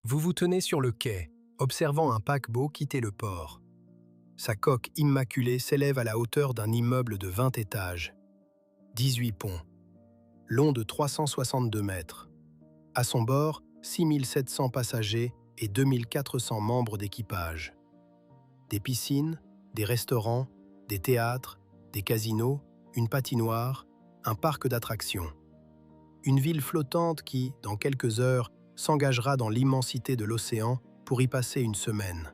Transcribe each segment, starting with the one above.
Vous vous tenez sur le quai, observant un paquebot quitter le port. Sa coque immaculée s'élève à la hauteur d'un immeuble de 20 étages. 18 ponts, long de 362 mètres. À son bord, 6700 passagers et 2400 membres d'équipage. Des piscines, des restaurants, des théâtres, des casinos, une patinoire, un parc d'attractions. Une ville flottante qui, dans quelques heures, s'engagera dans l'immensité de l'océan pour y passer une semaine.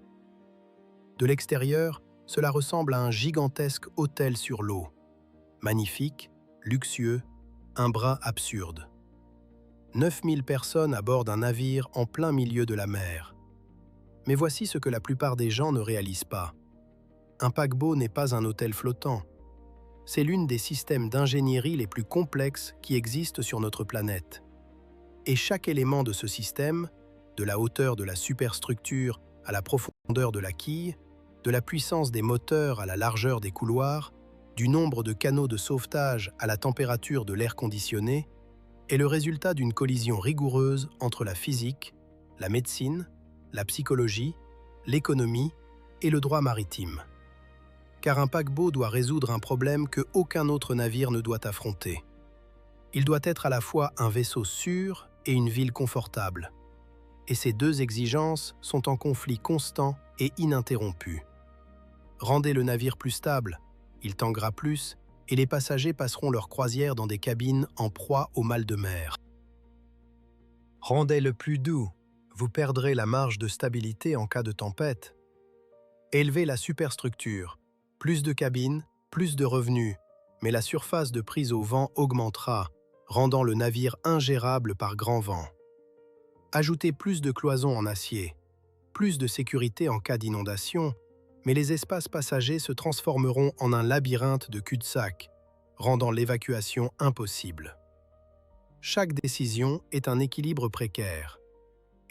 De l'extérieur, cela ressemble à un gigantesque hôtel sur l'eau. Magnifique, luxueux, un brin absurde. 9000 personnes à bord d'un navire en plein milieu de la mer. Mais voici ce que la plupart des gens ne réalisent pas. Un paquebot n'est pas un hôtel flottant. C'est l'une des systèmes d'ingénierie les plus complexes qui existent sur notre planète. Et chaque élément de ce système, de la hauteur de la superstructure à la profondeur de la quille, de la puissance des moteurs à la largeur des couloirs, du nombre de canaux de sauvetage à la température de l'air conditionné, est le résultat d'une collision rigoureuse entre la physique, la médecine, la psychologie, l'économie et le droit maritime. Car un paquebot doit résoudre un problème que aucun autre navire ne doit affronter. Il doit être à la fois un vaisseau sûr et une ville confortable. Et ces deux exigences sont en conflit constant et ininterrompu. Rendez le navire plus stable, il tanguera plus et les passagers passeront leur croisière dans des cabines en proie au mal de mer. Rendez-le plus doux, vous perdrez la marge de stabilité en cas de tempête. Élevez la superstructure, plus de cabines, plus de revenus, mais la surface de prise au vent augmentera, rendant le navire ingérable par grand vent. Ajoutez plus de cloisons en acier, plus de sécurité en cas d'inondation, mais les espaces passagers se transformeront en un labyrinthe de cul-de-sac, rendant l'évacuation impossible. Chaque décision est un équilibre précaire.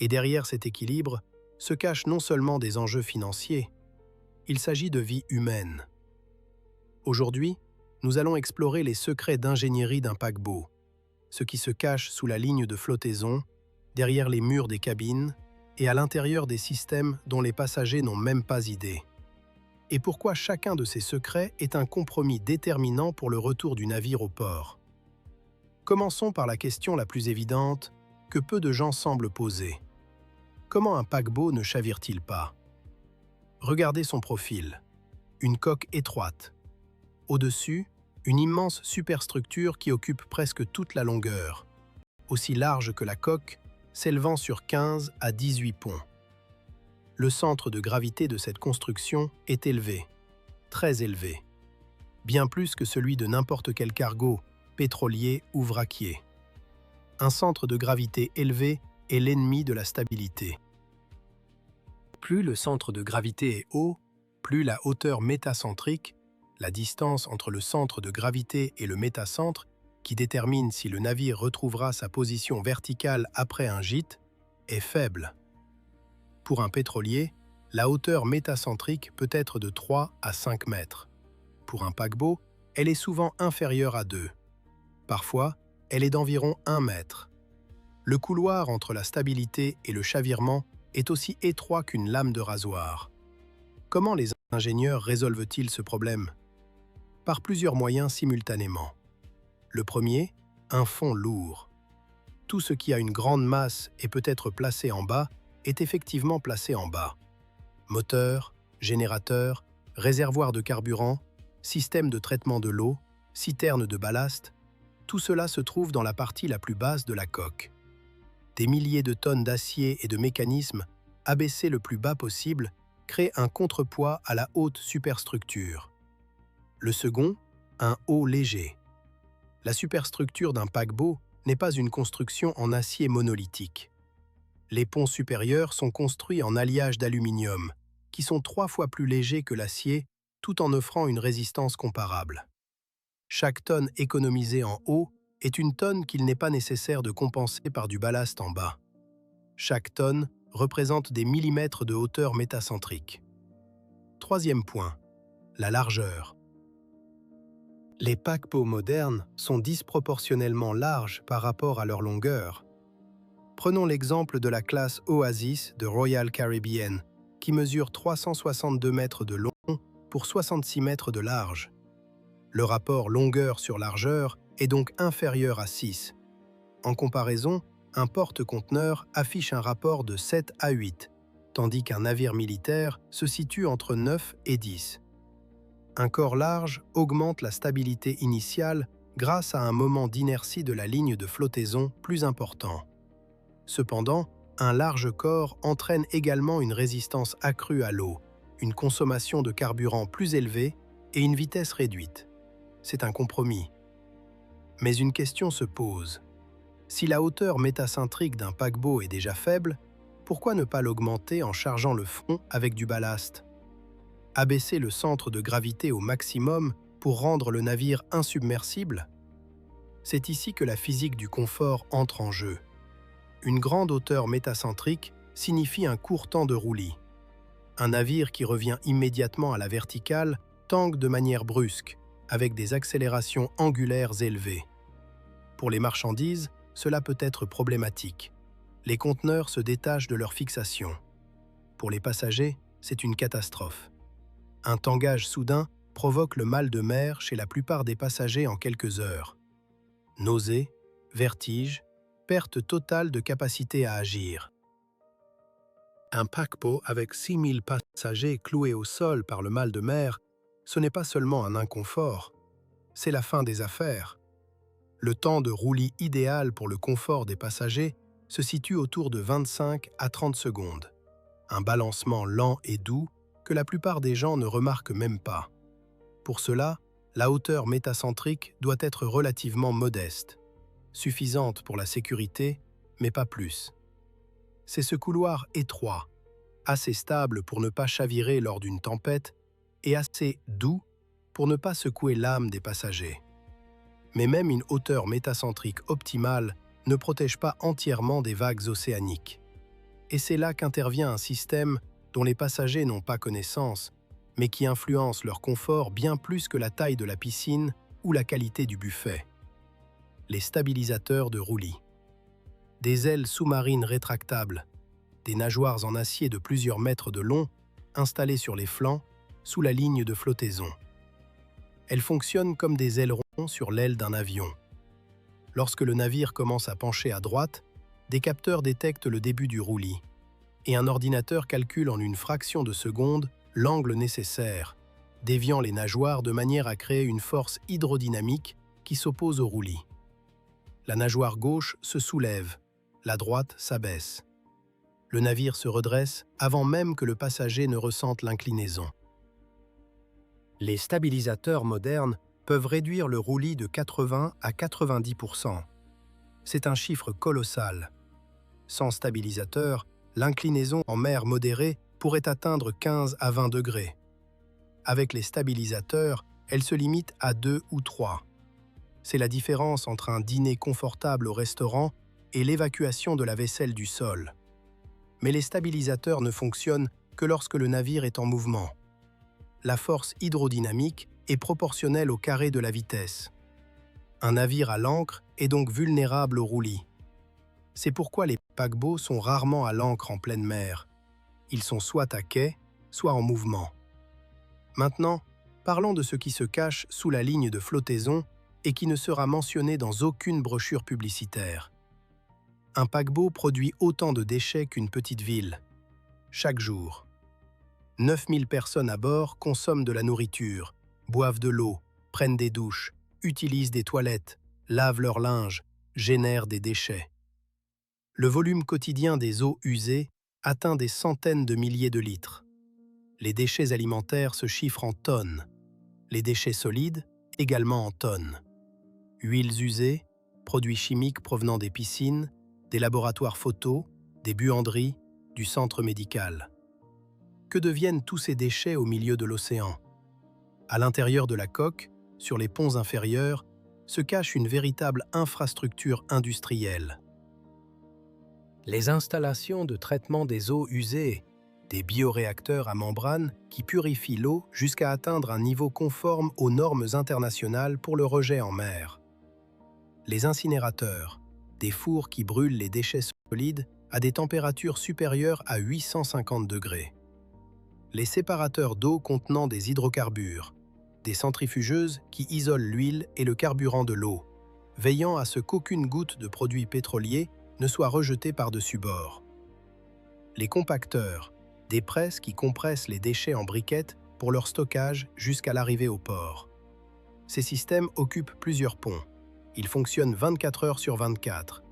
Et derrière cet équilibre se cachent non seulement des enjeux financiers, il s'agit de vie humaine. Aujourd'hui, nous allons explorer les secrets d'ingénierie d'un paquebot, ce qui se cache sous la ligne de flottaison, derrière les murs des cabines et à l'intérieur des systèmes dont les passagers n'ont même pas idée. Et pourquoi chacun de ces secrets est un compromis déterminant pour le retour du navire au port. Commençons par la question la plus évidente que peu de gens semblent poser. Comment un paquebot ne chavire-t-il pas? Regardez son profil. Une coque étroite. Au-dessus, une immense superstructure qui occupe presque toute la longueur, aussi large que la coque, s'élevant sur 15 à 18 ponts. Le centre de gravité de cette construction est élevé, très élevé, bien plus que celui de n'importe quel cargo, pétrolier ou vraquier. Un centre de gravité élevé est l'ennemi de la stabilité. Plus le centre de gravité est haut, plus la hauteur métacentrique, la distance entre le centre de gravité et le métacentre, qui détermine si le navire retrouvera sa position verticale après un gîte, est faible. Pour un pétrolier, la hauteur métacentrique peut être de 3 à 5 mètres. Pour un paquebot, elle est souvent inférieure à 2. Parfois, elle est d'environ 1 mètre. Le couloir entre la stabilité et le chavirement est aussi étroit qu'une lame de rasoir. Comment les ingénieurs résolvent-ils ce problème? Par plusieurs moyens simultanément. Le premier, un fond lourd. Tout ce qui a une grande masse et peut être placé en bas est effectivement placé en bas. Moteur, générateur, réservoir de carburant, système de traitement de l'eau, citerne de ballast, tout cela se trouve dans la partie la plus basse de la coque. Des milliers de tonnes d'acier et de mécanismes, abaissés le plus bas possible, créent un contrepoids à la haute superstructure. Le second, un haut léger. La superstructure d'un paquebot n'est pas une construction en acier monolithique. Les ponts supérieurs sont construits en alliages d'aluminium, qui sont 3 fois plus légers que l'acier, tout en offrant une résistance comparable. Chaque tonne économisée en haut est une tonne qu'il n'est pas nécessaire de compenser par du ballast en bas. Chaque tonne représente des millimètres de hauteur métacentrique. Troisième point, la largeur. Les paquebots modernes sont disproportionnellement larges par rapport à leur longueur. Prenons l'exemple de la classe Oasis de Royal Caribbean, qui mesure 362 mètres de long pour 66 mètres de large. Le rapport longueur sur largeur est donc inférieur à 6. En comparaison, un porte-conteneur affiche un rapport de 7 à 8, tandis qu'un navire militaire se situe entre 9 et 10. Un corps large augmente la stabilité initiale grâce à un moment d'inertie de la ligne de flottaison plus important. Cependant, un large corps entraîne également une résistance accrue à l'eau, une consommation de carburant plus élevée et une vitesse réduite. C'est un compromis. Mais une question se pose. Si la hauteur métacentrique d'un paquebot est déjà faible, pourquoi ne pas l'augmenter en chargeant le fond avec du ballast? Abaisser le centre de gravité au maximum pour rendre le navire insubmersible? C'est ici que la physique du confort entre en jeu. Une grande hauteur métacentrique signifie un court temps de roulis. Un navire qui revient immédiatement à la verticale tangue de manière brusque, avec des accélérations angulaires élevées. Pour les marchandises, cela peut être problématique. Les conteneurs se détachent de leur fixation. Pour les passagers, c'est une catastrophe. Un tangage soudain provoque le mal de mer chez la plupart des passagers en quelques heures. Nausées, vertiges, perte totale de capacité à agir. Un paquebot avec 6000 passagers cloués au sol par le mal de mer, ce n'est pas seulement un inconfort, c'est la fin des affaires. Le temps de roulis idéal pour le confort des passagers se situe autour de 25 à 30 secondes. Un balancement lent et doux que la plupart des gens ne remarquent même pas. Pour cela, la hauteur métacentrique doit être relativement modeste, suffisante pour la sécurité, mais pas plus. C'est ce couloir étroit, assez stable pour ne pas chavirer lors d'une tempête et assez doux pour ne pas secouer l'âme des passagers. Mais même une hauteur métacentrique optimale ne protège pas entièrement des vagues océaniques. Et c'est là qu'intervient un système dont les passagers n'ont pas connaissance, mais qui influence leur confort bien plus que la taille de la piscine ou la qualité du buffet. Les stabilisateurs de roulis. Des ailes sous-marines rétractables, des nageoires en acier de plusieurs mètres de long, installées sur les flancs, sous la ligne de flottaison. Elles fonctionnent comme des ailerons sur l'aile d'un avion. Lorsque le navire commence à pencher à droite, des capteurs détectent le début du roulis, et un ordinateur calcule en une fraction de seconde l'angle nécessaire, déviant les nageoires de manière à créer une force hydrodynamique qui s'oppose au roulis. La nageoire gauche se soulève, la droite s'abaisse. Le navire se redresse avant même que le passager ne ressente l'inclinaison. Les stabilisateurs modernes peuvent réduire le roulis de 80 à 90%. C'est un chiffre colossal. Sans stabilisateur, l'inclinaison en mer modérée pourrait atteindre 15 à 20 degrés. Avec les stabilisateurs, elle se limite à 2 ou 3. C'est la différence entre un dîner confortable au restaurant et l'évacuation de la vaisselle du sol. Mais les stabilisateurs ne fonctionnent que lorsque le navire est en mouvement. La force hydrodynamique est proportionnelle au carré de la vitesse. Un navire à l'ancre est donc vulnérable au roulis. C'est pourquoi les paquebots sont rarement à l'ancre en pleine mer. Ils sont soit à quai, soit en mouvement. Maintenant, parlons de ce qui se cache sous la ligne de flottaison et qui ne sera mentionné dans aucune brochure publicitaire. Un paquebot produit autant de déchets qu'une petite ville, chaque jour. 9000 personnes à bord consomment de la nourriture, boivent de l'eau, prennent des douches, utilisent des toilettes, lavent leur linge, génèrent des déchets. Le volume quotidien des eaux usées atteint des centaines de milliers de litres. Les déchets alimentaires se chiffrent en tonnes, les déchets solides également en tonnes. Huiles usées, produits chimiques provenant des piscines, des laboratoires photo, des buanderies, du centre médical. Que deviennent tous ces déchets au milieu de l'océan? À l'intérieur de la coque, sur les ponts inférieurs, se cache une véritable infrastructure industrielle. Les installations de traitement des eaux usées, des bioréacteurs à membrane qui purifient l'eau jusqu'à atteindre un niveau conforme aux normes internationales pour le rejet en mer. Les incinérateurs, des fours qui brûlent les déchets solides à des températures supérieures à 850 degrés. Les séparateurs d'eau contenant des hydrocarbures, des centrifugeuses qui isolent l'huile et le carburant de l'eau, veillant à ce qu'aucune goutte de produit pétrolier ne soit rejetée par-dessus bord. Les compacteurs, des presses qui compressent les déchets en briquettes pour leur stockage jusqu'à l'arrivée au port. Ces systèmes occupent plusieurs ponts. Ils fonctionnent 24 heures sur 24.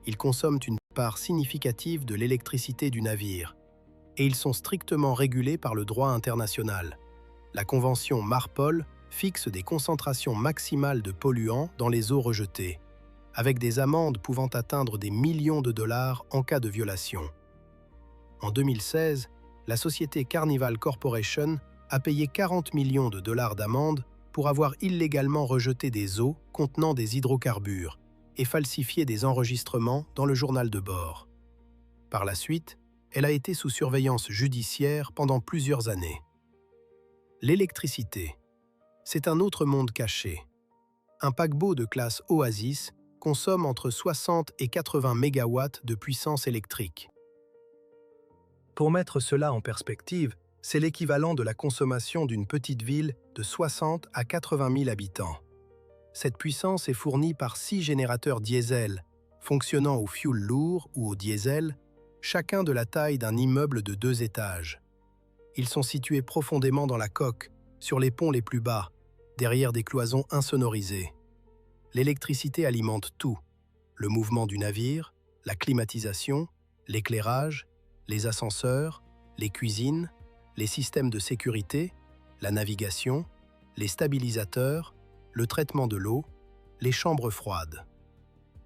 Ils consomment une part significative de l'électricité du navire. Et ils sont strictement régulés par le droit international. La convention MARPOL fixe des concentrations maximales de polluants dans les eaux rejetées, avec des amendes pouvant atteindre des millions de dollars en cas de violation. En 2016, la société Carnival Corporation a payé 40 millions de dollars d'amende pour avoir illégalement rejeté des eaux contenant des hydrocarbures et falsifié des enregistrements dans le journal de bord. Par la suite, elle a été sous surveillance judiciaire pendant plusieurs années. L'électricité, c'est un autre monde caché. Un paquebot de classe Oasis consomme entre 60 et 80 MW de puissance électrique. Pour mettre cela en perspective, c'est l'équivalent de la consommation d'une petite ville de 60 à 80 000 habitants. Cette puissance est fournie par 6 générateurs diesel, fonctionnant au fioul lourd ou au diesel, chacun de la taille d'un immeuble de 2 étages. Ils sont situés profondément dans la coque, sur les ponts les plus bas, derrière des cloisons insonorisées. L'électricité alimente tout, le mouvement du navire, la climatisation, l'éclairage, les ascenseurs, les cuisines, les systèmes de sécurité, la navigation, les stabilisateurs, le traitement de l'eau, les chambres froides.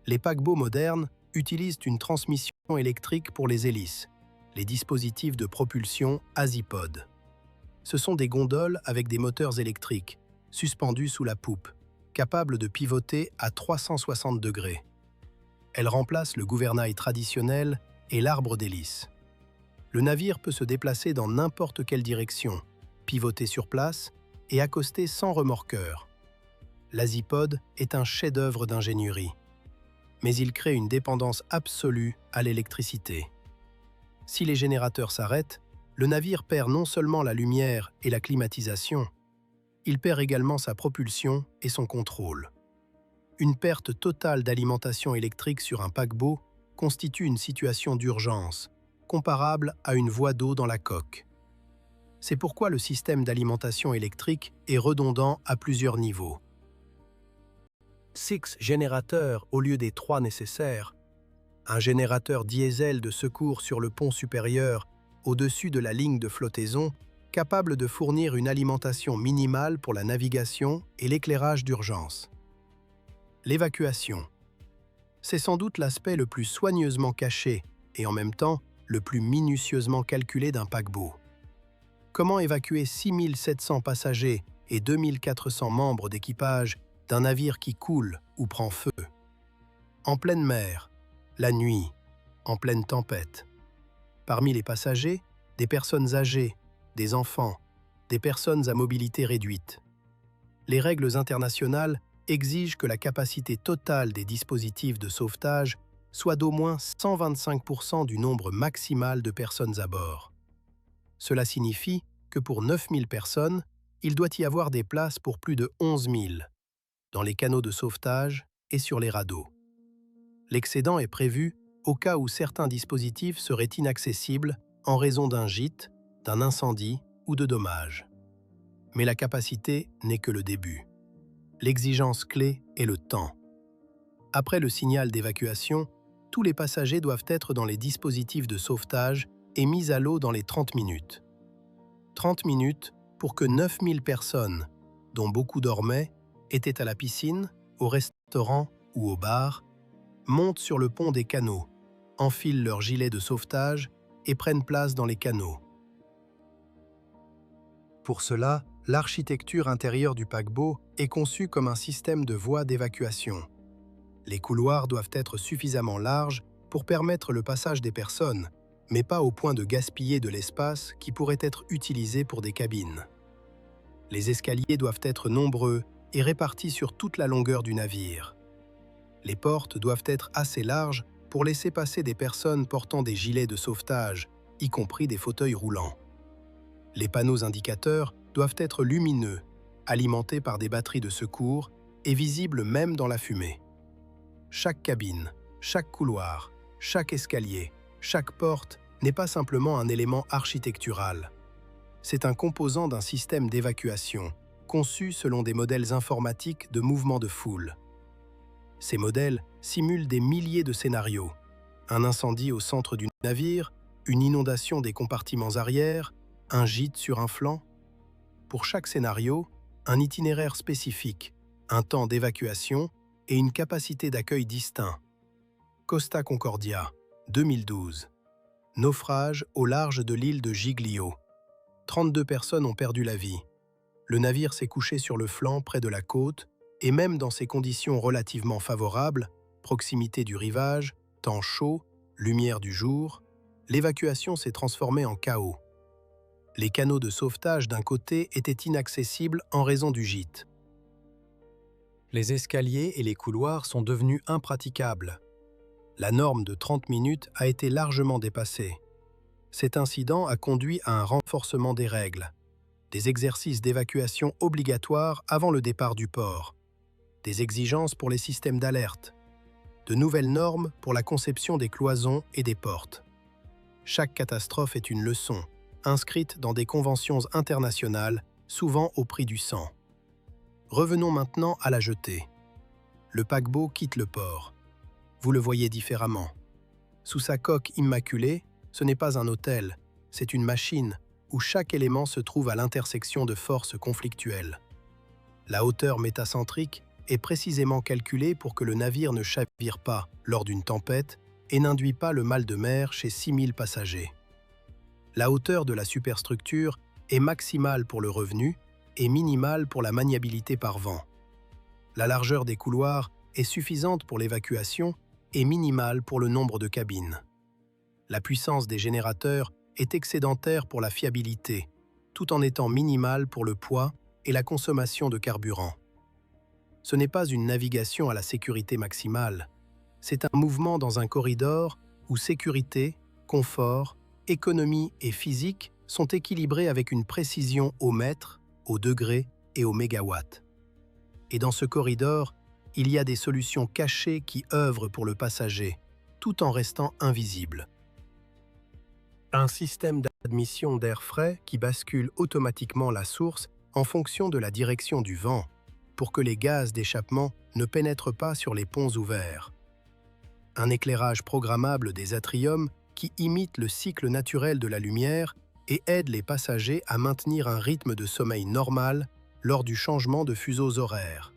Les paquebots modernes utilisent une transmission électrique pour les hélices, les dispositifs de propulsion Azipod. Ce sont des gondoles avec des moteurs électriques, suspendus sous la poupe, capables de pivoter à 360 degrés. Elles remplacent le gouvernail traditionnel et l'arbre d'hélice. Le navire peut se déplacer dans n'importe quelle direction, pivoter sur place et accoster sans remorqueur. L'Azipod est un chef-d'œuvre d'ingénierie, mais il crée une dépendance absolue à l'électricité. Si les générateurs s'arrêtent, le navire perd non seulement la lumière et la climatisation, il perd également sa propulsion et son contrôle. Une perte totale d'alimentation électrique sur un paquebot constitue une situation d'urgence, comparable à une voie d'eau dans la coque. C'est pourquoi le système d'alimentation électrique est redondant à plusieurs niveaux. 6 générateurs au lieu des 3 nécessaires, un générateur diesel de secours sur le pont supérieur au-dessus de la ligne de flottaison, capable de fournir une alimentation minimale pour la navigation et l'éclairage d'urgence. L'évacuation. C'est sans doute l'aspect le plus soigneusement caché et en même temps le plus minutieusement calculé d'un paquebot. Comment évacuer 6 700 passagers et 2 400 membres d'équipage d'un navire qui coule ou prend feu? En pleine mer, la nuit, en pleine tempête. Parmi les passagers, des personnes âgées, des enfants, des personnes à mobilité réduite. Les règles internationales exigent que la capacité totale des dispositifs de sauvetage soit d'au moins 125% du nombre maximal de personnes à bord. Cela signifie que pour 9 000 personnes, il doit y avoir des places pour plus de 11 000, dans les canaux de sauvetage et sur les radeaux. L'excédent est prévu au cas où certains dispositifs seraient inaccessibles en raison d'un gîte, d'un incendie ou de dommages. Mais la capacité n'est que le début. L'exigence clé est le temps. Après le signal d'évacuation, tous les passagers doivent être dans les dispositifs de sauvetage et mis à l'eau dans les 30 minutes. 30 minutes pour que 9 000 personnes, dont beaucoup dormaient, étaient à la piscine, au restaurant ou au bar, montent sur le pont des canaux, enfilent leurs gilets de sauvetage et prennent place dans les canaux. Pour cela, l'architecture intérieure du paquebot est conçue comme un système de voies d'évacuation. Les couloirs doivent être suffisamment larges pour permettre le passage des personnes, mais pas au point de gaspiller de l'espace qui pourrait être utilisé pour des cabines. Les escaliers doivent être nombreux et répartis sur toute la longueur du navire. Les portes doivent être assez larges pour laisser passer des personnes portant des gilets de sauvetage, y compris des fauteuils roulants. Les panneaux indicateurs doivent être lumineux, alimentés par des batteries de secours et visibles même dans la fumée. Chaque cabine, chaque couloir, chaque escalier, chaque porte n'est pas simplement un élément architectural. C'est un composant d'un système d'évacuation, conçu selon des modèles informatiques de mouvement de foule. Ces modèles simulent des milliers de scénarios. Un incendie au centre du navire, une inondation des compartiments arrière, un gîte sur un flanc. Pour chaque scénario, un itinéraire spécifique, un temps d'évacuation et une capacité d'accueil distinct. Costa Concordia, 2012. Naufrage au large de l'île de Giglio. 32 personnes ont perdu la vie. Le navire s'est couché sur le flanc près de la côte, et même dans ces conditions relativement favorables, proximité du rivage, temps chaud, lumière du jour, l'évacuation s'est transformée en chaos. Les canaux de sauvetage d'un côté étaient inaccessibles en raison du gîte. Les escaliers et les couloirs sont devenus impraticables. La norme de 30 minutes a été largement dépassée. Cet incident a conduit à un renforcement des règles, des exercices d'évacuation obligatoires avant le départ du port, des exigences pour les systèmes d'alerte, de nouvelles normes pour la conception des cloisons et des portes. Chaque catastrophe est une leçon, inscrite dans des conventions internationales, souvent au prix du sang. Revenons maintenant à la jetée. Le paquebot quitte le port. Vous le voyez différemment. Sous sa coque immaculée, ce n'est pas un hôtel, c'est une machine où chaque élément se trouve à l'intersection de forces conflictuelles. La hauteur métacentrique est précisément calculée pour que le navire ne chavire pas lors d'une tempête et n'induit pas le mal de mer chez 6000 passagers. La hauteur de la superstructure est maximale pour le revenu et minimale pour la maniabilité par vent. La largeur des couloirs est suffisante pour l'évacuation et minimale pour le nombre de cabines. La puissance des générateurs est excédentaire pour la fiabilité, tout en étant minimale pour le poids et la consommation de carburant. Ce n'est pas une navigation à la sécurité maximale, c'est un mouvement dans un corridor où sécurité, confort, économie et physique sont équilibrés avec une précision au mètre, au degré et au mégawatt. Et dans ce corridor, il y a des solutions cachées qui œuvrent pour le passager, tout en restant invisibles. Un système d'admission d'air frais qui bascule automatiquement la source en fonction de la direction du vent, pour que les gaz d'échappement ne pénètrent pas sur les ponts ouverts. Un éclairage programmable des atriums qui imite le cycle naturel de la lumière et aide les passagers à maintenir un rythme de sommeil normal lors du changement de fuseaux horaires.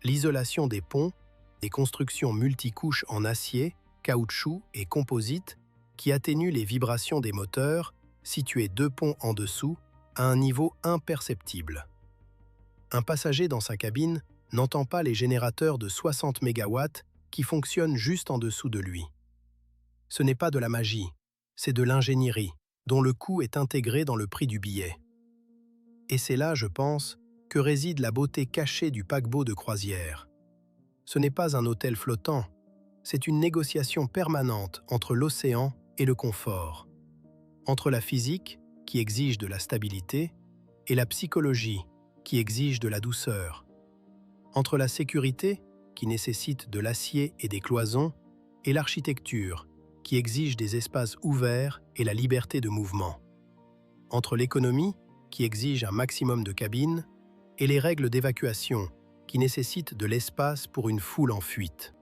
L'isolation des ponts, des constructions multicouches en acier, caoutchouc et composite qui atténuent les vibrations des moteurs, situés 2 ponts en dessous, à un niveau imperceptible. Un passager dans sa cabine n'entend pas les générateurs de 60 MW qui fonctionnent juste en dessous de lui. Ce n'est pas de la magie, c'est de l'ingénierie, dont le coût est intégré dans le prix du billet. Et c'est là, je pense, que réside la beauté cachée du paquebot de croisière. Ce n'est pas un hôtel flottant, c'est une négociation permanente entre l'océan et le confort, entre la physique, qui exige de la stabilité, et la psychologie, qui exige de la douceur, entre la sécurité, qui nécessite de l'acier et des cloisons, et l'architecture, qui exige des espaces ouverts et la liberté de mouvement, entre l'économie, qui exige un maximum de cabines, et les règles d'évacuation, qui nécessitent de l'espace pour une foule en fuite.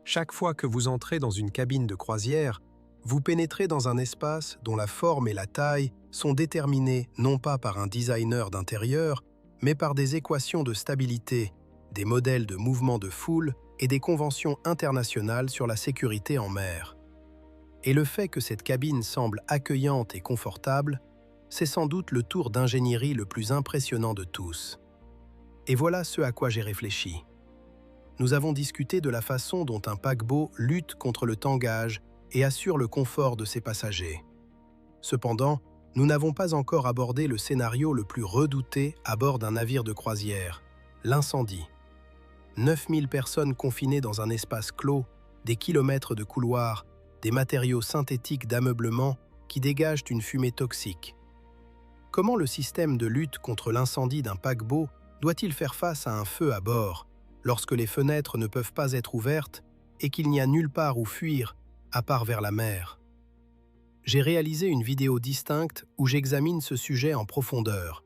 Chaque fois que vous entrez dans une cabine de croisière, vous pénétrez dans un espace dont la forme et la taille sont déterminées non pas par un designer d'intérieur, mais par des équations de stabilité, des modèles de mouvement de foule et des conventions internationales sur la sécurité en mer. Et le fait que cette cabine semble accueillante et confortable, c'est sans doute le tour d'ingénierie le plus impressionnant de tous. Et voilà ce à quoi j'ai réfléchi. Nous avons discuté de la façon dont un paquebot lutte contre le tangage et assure le confort de ses passagers. Cependant, nous n'avons pas encore abordé le scénario le plus redouté à bord d'un navire de croisière, l'incendie. 9000 personnes confinées dans un espace clos, des kilomètres de couloirs, des matériaux synthétiques d'ameublement qui dégagent une fumée toxique. Comment le système de lutte contre l'incendie d'un paquebot doit-il faire face à un feu à bord, lorsque les fenêtres ne peuvent pas être ouvertes et qu'il n'y a nulle part où fuir, à part vers la mer? J'ai réalisé une vidéo distincte où j'examine ce sujet en profondeur.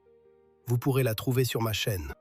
Vous pourrez la trouver sur ma chaîne.